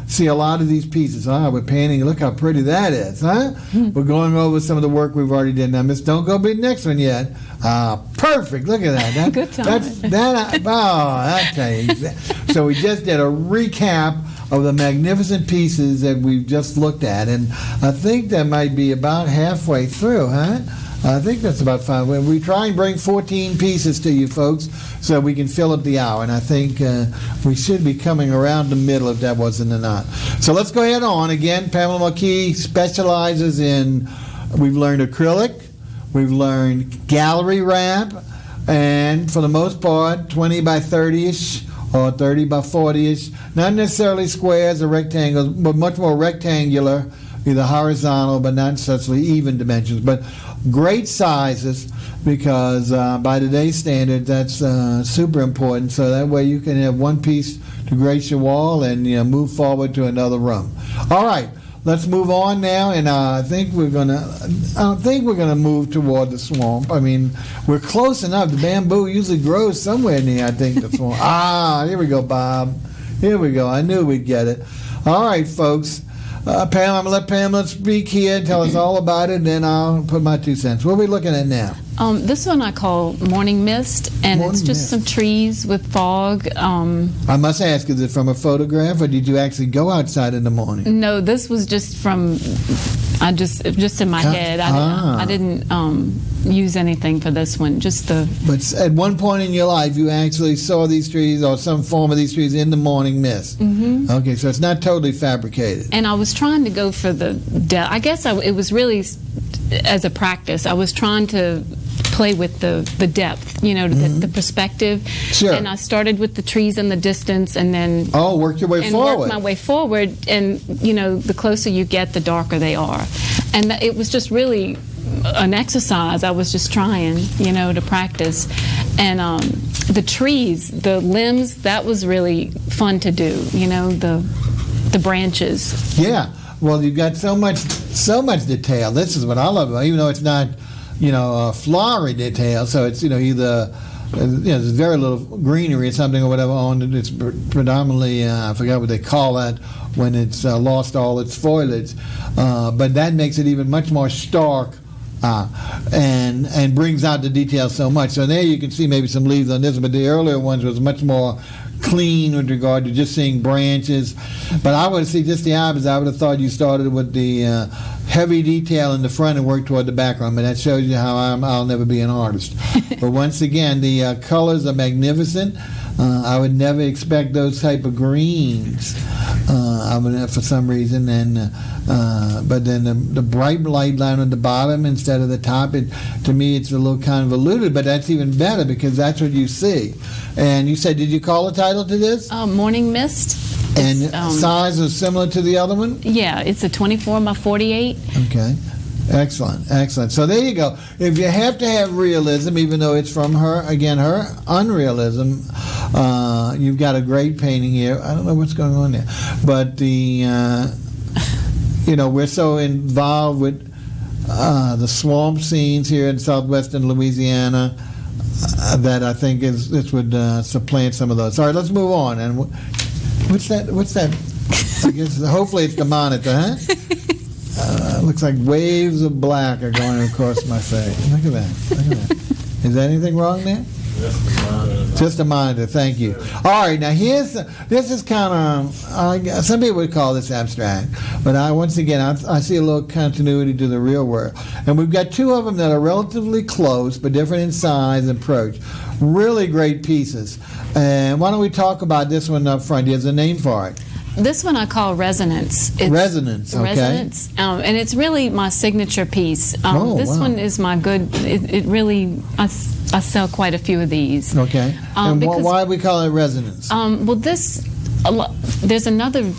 see a lot of these pieces. We're painting. Look how pretty that is, huh? We're going over some of the work we've already done. Now, Miss, don't go big next one yet. Perfect. Look at that. Good time. I tell you. So we just did a recap of the magnificent pieces that we've just looked at, and I think that might be about halfway through, huh? I think that's about fine. We try and bring 14 pieces to you folks so we can fill up the hour, and I think we should be coming around the middle if that wasn't enough. So let's go ahead on. Again, Pamela Marquis specializes in, we've learned acrylic, we've learned gallery wrap, and for the most part, 20 by 30-ish or 30 by 40-ish. Not necessarily squares or rectangles, but much more rectangular, either horizontal, but not necessarily even dimensions. But great sizes, because by today's standards, that's super important. So that way you can have one piece to grace your wall and move forward to another room. All right. Let's move on now, and I think we're gonna move toward the swamp. I mean, we're close enough. The bamboo usually grows somewhere near, I think, the swamp. Here we go, Bob. Here we go. I knew we'd get it. All right, folks. Pam, I'm going to let Pamela speak here, tell us all about it, and then I'll put my 2 cents. What are we looking at now? This one I call Morning Mist, and it's just some trees with fog. I must ask, is it from a photograph, or did you actually go outside in the morning? No, this was just from, just in my head. I didn't use anything for this one, just the... But at one point in your life, you actually saw these trees, or some form of these trees, in the morning mist. Mm-hmm. Okay, so it's not totally fabricated. And I was trying to go for the depth. I guess it was really, as a practice, I was trying to play with the depth, the perspective. Sure. And I started with the trees in the distance, and then work your way forward. Work my way forward, and the closer you get, the darker they are. And it was just really an exercise. I was just trying, to practice. And the trees, the limbs, that was really fun to do. The branches. Yeah. Well, you've got so much detail. This is what I love about it, even though it's not, flowery detail. So it's, either, there's very little greenery or something or whatever on it. It's predominantly, I forgot what they call that when it's lost all its foliage. But that makes it even much more stark and brings out the detail so much. So there you can see maybe some leaves on this, but the earlier ones was much more clean with regard to just seeing branches. But I would see just the opposite. I would have thought you started with the heavy detail in the front and worked toward the background. But that shows you how I'll never be an artist. But once again, the colors are magnificent. I would never expect those type of greens. I would, for some reason, but then the bright light line on the bottom instead of the top, to me it's a little convoluted, but that's even better because that's what you see. And you said, did you call a title to this? Morning Mist. And size is similar to the other one? Yeah, it's a 24 by 48. Okay. Excellent. So there you go. If you have to have realism, even though it's from her unrealism, you've got a great painting here. I don't know what's going on there. But we're so involved with the swamp scenes here in southwestern Louisiana that I think this would supplant some of those. All right, let's move on. And what's that? I guess hopefully it's the monitor, huh? Looks like waves of black are going across my face. Look at that. Is there anything wrong there? Just a monitor. Thank you. All right. Now this is kind of some people would call this abstract, but once again I see a little continuity to the real world, and we've got two of them that are relatively close but different in size and approach. Really great pieces. And why don't we talk about this one up front? There's a name for it. This one I call Resonance. Resonance, okay. Resonance, and it's really my signature piece. This one is my good. It really, I sell quite a few of these. Okay. And why do we call it Resonance? Well, there's another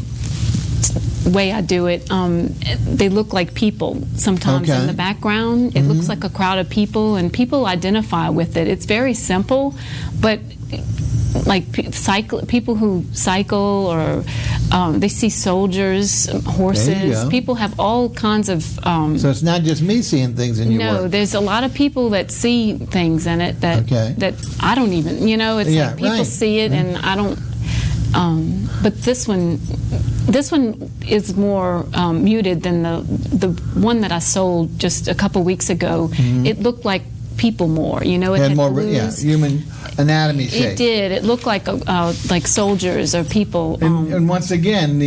way I do it. They look like people sometimes in the background. It looks like a crowd of people, and people identify with it. It's very simple, but like people who cycle, or they see soldiers, horses. People have all kinds of. So it's not just me seeing things in your work. No, there's a lot of people that see things in it that I don't even. It's like people see it and I don't. But this one is more muted than the one that I sold just a couple weeks ago. It looked like people more. It had more human anatomy shape. It did. It looked like soldiers or people. And once again,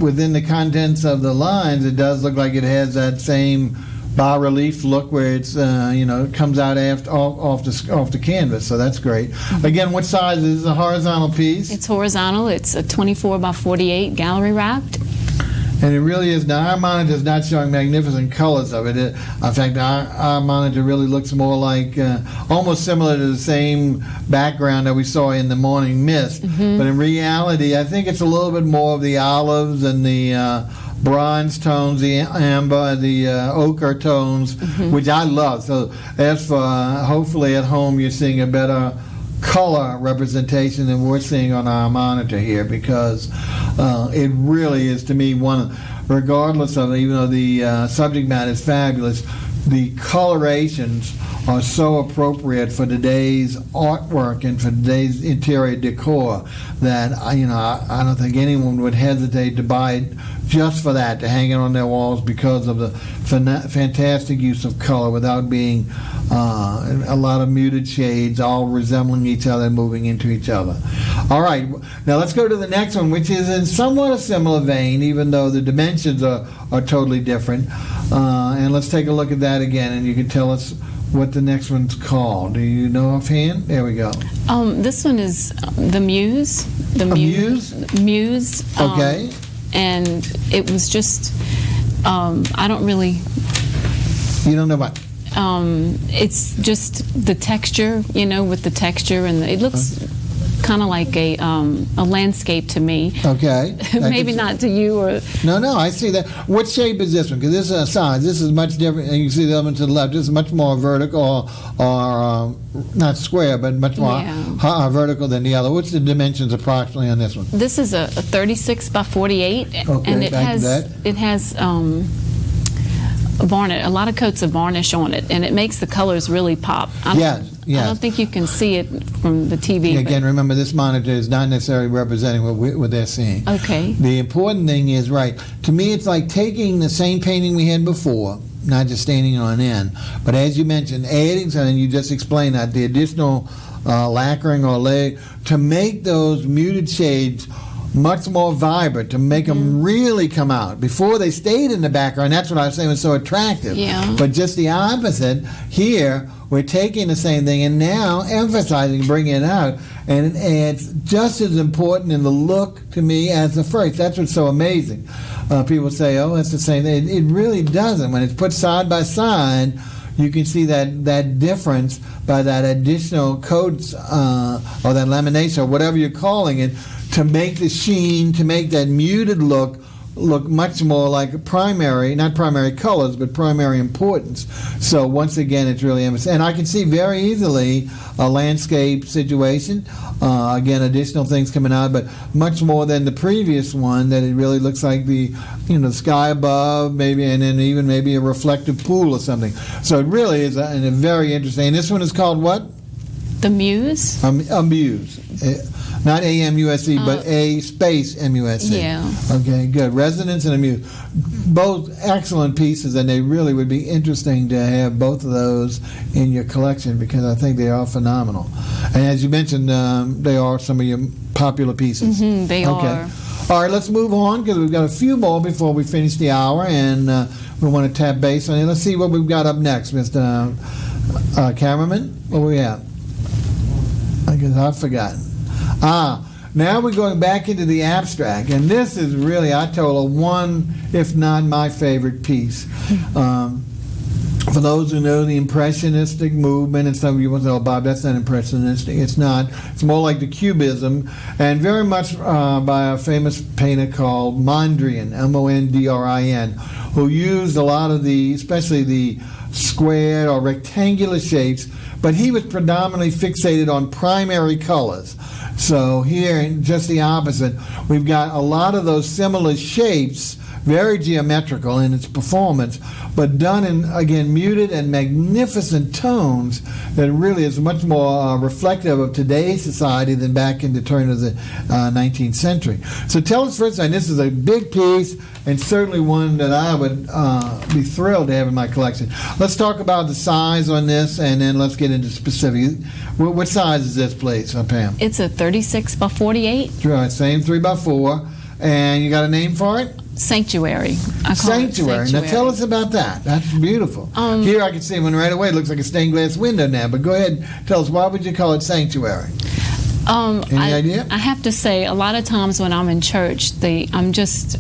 within the contents of the lines, it does look like it has that same bas-relief look where it's it comes out off the canvas. So that's great. Again, what size is a horizontal piece? It's horizontal. It's a 24 by 48 gallery wrapped. And it really is. Now, our monitor is not showing magnificent colors of it. In fact, our monitor really looks more like almost similar to the same background that we saw in the morning mist. Mm-hmm. But in reality, I think it's a little bit more of the olives and the bronze tones, the amber, the ochre tones, mm-hmm. which I love. So as for hopefully at home you're seeing a better color representation than we're seeing on our monitor here, because it really is, to me, regardless of, even though the subject matter is fabulous, the colorations are so appropriate for today's artwork and for today's interior decor that I don't think anyone would hesitate to buy it just for that, to hang it on their walls, because of the fantastic use of color without being a lot of muted shades all resembling each other and moving into each other. All right, now let's go to the next one, which is in somewhat a similar vein, even though the dimensions are totally different. And let's take a look at that again, and you can tell us what the next one's called. Do you know offhand? There we go. This one is the Muse. The Muse? Muse. Okay. And it was just, I don't really... You don't know what? It's just the texture, with the texture, and it looks kind of like a landscape to me. Okay. Maybe not to you or... No, I see that. What shape is this one? Because this is a size. This is much different. And you can see the other one to the left. This is much more vertical, or not square, but much more vertical than the other. What's the dimensions approximately on this one? This is a 36 by 48, okay, and it has varnish, a lot of coats of varnish on it, and it makes the colors really pop. Yes. I don't think you can see it from the TV. Again, remember, this monitor is not necessarily representing what they're seeing. Okay. The important thing is, to me, it's like taking the same painting we had before, not just standing on end, but as you mentioned, adding something, you just explained that, the additional lacquering or layer to make those muted shades much more vibrant, to make them really come out. Before, they stayed in the background. That's what I was saying was so attractive. Yeah. But just the opposite. Here, we're taking the same thing and now emphasizing, bringing it out. And it's just as important in the look to me as the first. That's what's so amazing. People say, oh, that's the same thing. It really doesn't. When it's put side by side, you can see that difference by that additional coats or that lamination or whatever you're calling it, to make the sheen, to make that muted look much more like primary, not primary colors, but primary importance. So once again, it's really emphasized. And I can see very easily a landscape situation. Again, additional things coming out, but much more than the previous one, that it really looks like the sky above, maybe, and then even maybe a reflective pool or something. So it really is a very interesting. And this one is called what? The Muse. A Muse. Not A-M-U-S-E, but A space M-U-S-E. Yeah. Okay, good. Resonance and a Muse. Both excellent pieces, and they really would be interesting to have both of those in your collection, because I think they are phenomenal. And as you mentioned, they are some of your popular pieces. Mm-hmm, they are. All right, let's move on, because we've got a few more before we finish the hour, and we want to tap base on it. Let's see what we've got up next, Mr. Cameraman. What do we have? I guess I've forgotten. Now we're going back into the abstract, and this is really, I told her, one, if not my favorite piece. For those who know the Impressionistic movement, and some of you will say, oh, Bob, that's not Impressionistic. It's not. It's more like the Cubism, and very much by a famous painter called Mondrian, M-O-N-D-R-I-N, who used a lot of especially the squared or rectangular shapes, but he was predominantly fixated on primary colors. So here, just the opposite. We've got a lot of those similar shapes, very geometrical in its performance, but done in, again, muted and magnificent tones that really is much more reflective of today's society than back in the turn of the 19th century. So tell us first, and this is a big piece, and certainly one that I would be thrilled to have in my collection. Let's talk about the size on this, and then let's get into specifics. What size is this, please, Pam? It's a 36 by 48. Right, same 3x4. And you got a name for it? Sanctuary. I call it Sanctuary. Now tell us about that. That's beautiful. Here I can see one right away. It looks like a stained glass window now. But go ahead, tell us, why would you call it Sanctuary? Any idea? I have to say, a lot of times when I'm in church, I'm just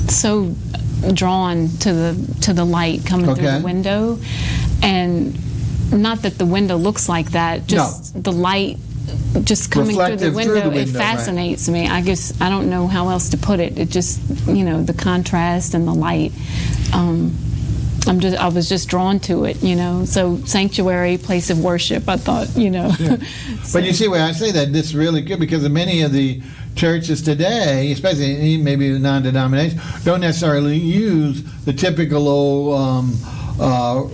so drawn to the light coming through the window, and not that the window looks like that, just the light just coming through the window, it fascinates me. I guess I don't know how else to put it. It just, the contrast and the light. I was just drawn to it, So sanctuary, place of worship, I thought, Yeah. So. But you see where I say that this really good, because many of the churches today, especially maybe non-denomination, don't necessarily use the typical old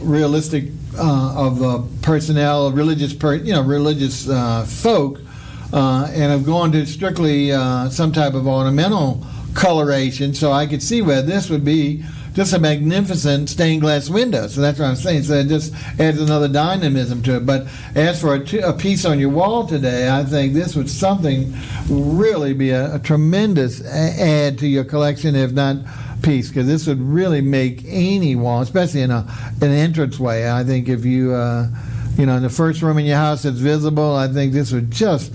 realistic of personnel, religious folk, and have gone to strictly some type of ornamental coloration. So I could see where this would be just a magnificent stained glass window. So that's what I'm saying. So it just adds another dynamism to it. But as for a piece on your wall today, I think this would really be a tremendous add to your collection, if not piece, because this would really make any wall, especially in an entranceway. I think if you, in the first room in your house that's visible, I think this would just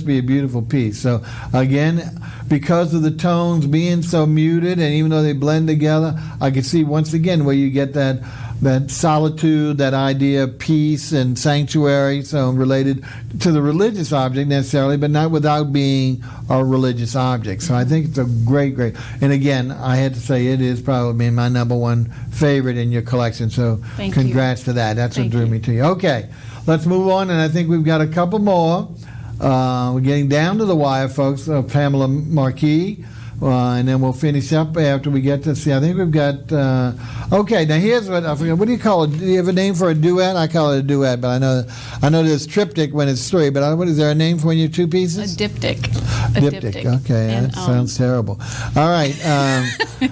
be a beautiful piece. So again, because of the tones being so muted, and even though they blend together, I can see once again where you get that solitude, that idea of peace and sanctuary, so related to the religious object necessarily, but not without being a religious object. So I think it's a great, and again, I had to say it is probably my number one favorite in your collection, so congrats to that. That's what drew me to you. Okay, let's move on, and I think we've got a couple more. We're getting down to the wire, folks. Pamela Marquis, and then we'll finish up after we get to see. I think we've got. Okay, now here's what I forget. What do you call it? Do you have a name for a duet? I call it a duet, but I know there's triptych when it's three. But what is there a name for when you're two pieces? A diptych. Diptych. Okay, that sounds terrible. All right,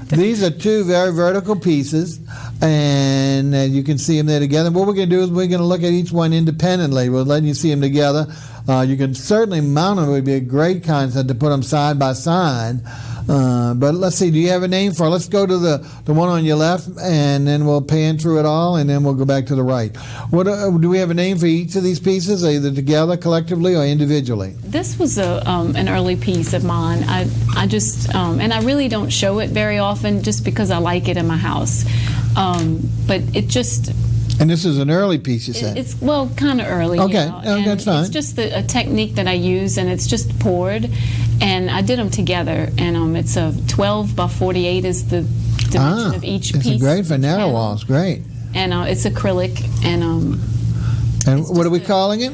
these are two very vertical pieces, and you can see them there together. What we're going to do is we're going to look at each one independently. We'll let you see them together. You can certainly mount them. It would be a great concept to put them side by side. But let's see, do you have a name for it? Let's go to the one on your left, and then we'll pan through it all, and then we'll go back to the right. Do we have a name for each of these pieces, either together, collectively, or individually? This was an early piece of mine. I just, and I really don't show it very often just because I like it in my house. But it just... And this is an early piece, you said? It's, kind of early. Okay, that's fine. It's just a technique that I use, and it's just poured. And I did them together, and it's a 12 by 48 is the dimension of each piece. It's great for narrow walls, great. And it's acrylic, and what are we calling it?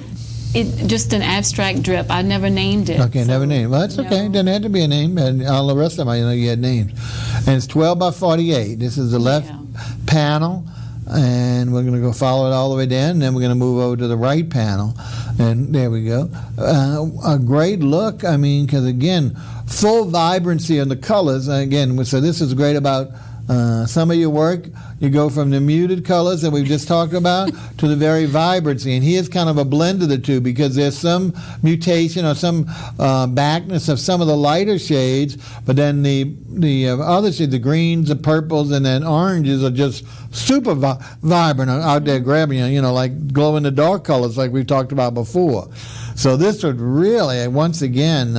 Just an abstract drip. I never named it. Okay, never named. Well, that's okay. It doesn't have to be a name, and all the rest of them, you had names. And it's 12 by 48. This is the left panel. And we're going to go follow it all the way down, and then we're going to move over to the right panel, and there we go. A great look, because again, full vibrancy in the colors. Again, so this is great about some of your work. You go from the muted colors that we've just talked about to the very vibrancy, and here's kind of a blend of the two, because there's some mutation or some backness of some of the lighter shades, but then the other shades, the greens, the purples, and then oranges are just super vibrant out there grabbing you, like glow-in-the-dark colors like we've talked about before. So this would really, once again,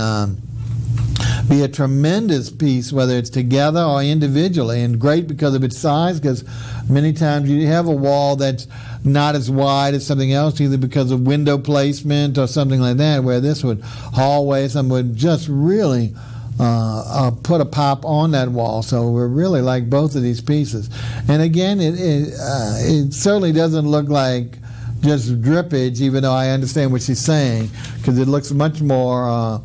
be a tremendous piece, whether it's together or individually, and great because of its size, because many times you have a wall that's not as wide as something else, either because of window placement or something like that, where this hallway, something would just really put a pop on that wall. So we really like both of these pieces. And again, it certainly doesn't look like just drippage, even though I understand what she's saying, because it looks much more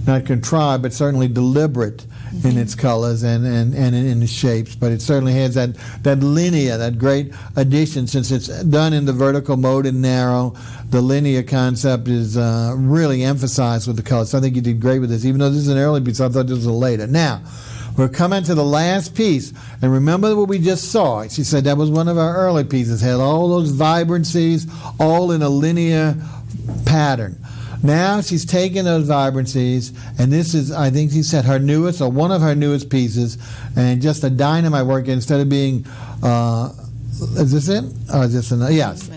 not contrived, but certainly deliberate in its colors and in the shapes. But it certainly has that linear, that great addition, since it's done in the vertical mode and narrow. The linear concept is really emphasized with the colors. So I think you did great with this, even though this is an early piece. I thought this was a later. Now, we're coming to the last piece, and remember what we just saw. She said that was one of our early pieces. Had all those vibrancies, all in a linear pattern. Now she's taken those vibrancies, and this is, I think she said, her newest, or one of her newest pieces, and just a dynamite work. Instead of being Is this it? Or is this another? Yes.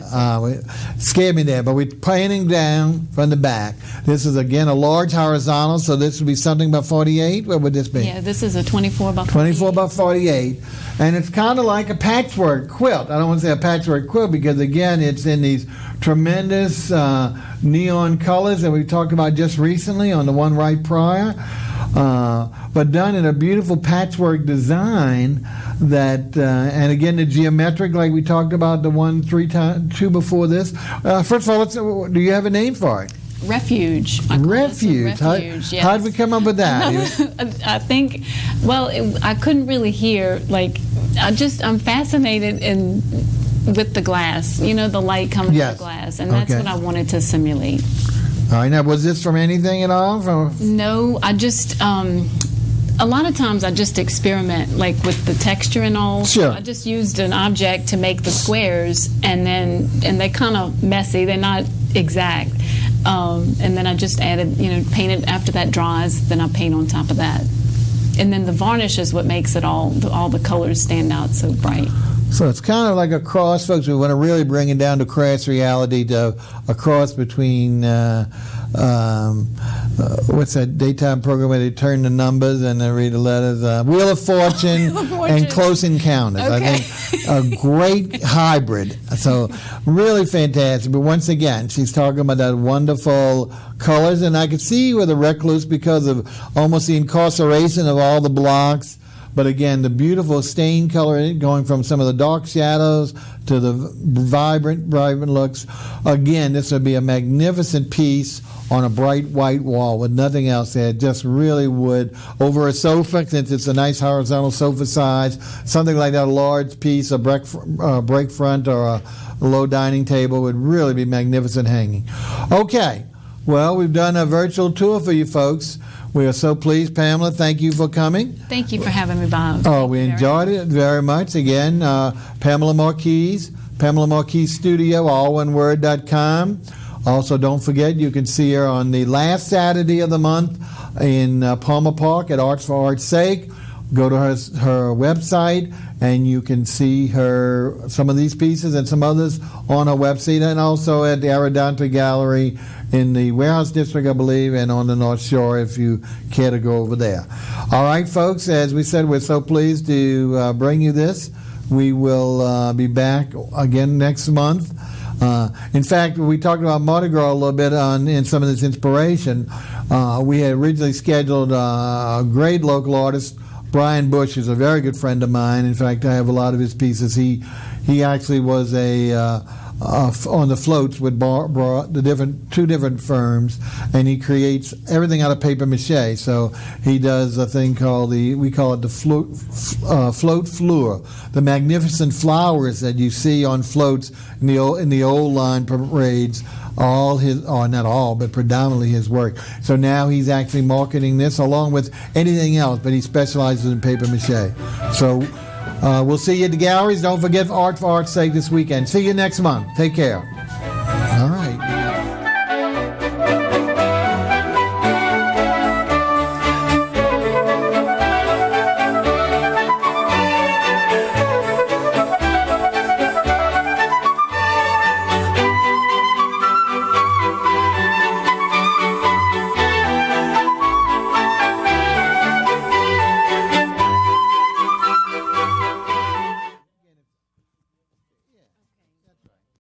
Scared me there, but we're painting down from the back. This is, again, a large horizontal, so this would be something about 48. What would this be? Yeah, this is a 24 by 48. 24 by 48. And it's kind of like a patchwork quilt. I don't want to say a patchwork quilt because, again, it's in these tremendous neon colors that we talked about just recently on the one right prior. But done in a beautiful patchwork design that, and again, the geometric, like we talked about, the one two before this. First of all, do you have a name for it? Refuge. Refuge. Yes. How did we come up with that? I think, I couldn't really hear. Like, I'm fascinated with the glass. You know, the light coming through the glass, and that's what I wanted to simulate. All right. Now, was this from anything at all? No, I just. A lot of times I just experiment, like with the texture and all. Sure. I just used an object to make the squares, and they're kind of messy. They're not exact. And then I just added, painted after that dries. Then I paint on top of that, and then the varnish is what makes it all the colors stand out so bright. So it's kind of like a cross, folks. We want to really bring it down to crass reality, to a cross between what's that daytime program where they turn the numbers and they read the letters? Wheel of Fortune and Close Encounters. Okay. I think a great hybrid. So really fantastic. But once again, she's talking about that wonderful colors, and I could see with a recluse because of almost the incarceration of all the blocks. But again, the beautiful stain color going from some of the dark shadows to the vibrant looks. Again, this would be a magnificent piece on a bright white wall with nothing else there. It just really would. Over a sofa, since it's a nice horizontal sofa size, something like that, a large piece, a break front or a low dining table would really be magnificent hanging. Okay, well, we've done a virtual tour for you folks. We are so pleased. Pamela, thank you for coming. Thank you for having me, Bob. Oh, we enjoyed it very much. Again, Pamela Marquis Studio, all one word.com. Also, don't forget, you can see her on the last Saturday of the month in Palmer Park at Arts for Art's Sake. Go to her website, and you can see some of these pieces and some others on her website, and also at the Aradante Gallery in the Warehouse District, I believe, and on the North Shore if you care to go over there. All right, folks, as we said, we're so pleased to bring you this. We will be back again next month. In fact, we talked about Mardi Gras a little bit in some of this inspiration. We had originally scheduled a great local artist, Brian Bush, is a very good friend of mine. In fact, I have a lot of his pieces. He actually was on the floats with the two different firms, and he creates everything out of paper mache. So he does a thing called we call it the float fleur, the magnificent flowers that you see on floats in the old line parades. All his, or not all, but predominantly his work. So now he's actually marketing this along with anything else, but he specializes in paper mache. So we'll see you at the galleries. Don't forget Art for Art's Sake this weekend. See you next month. Take care.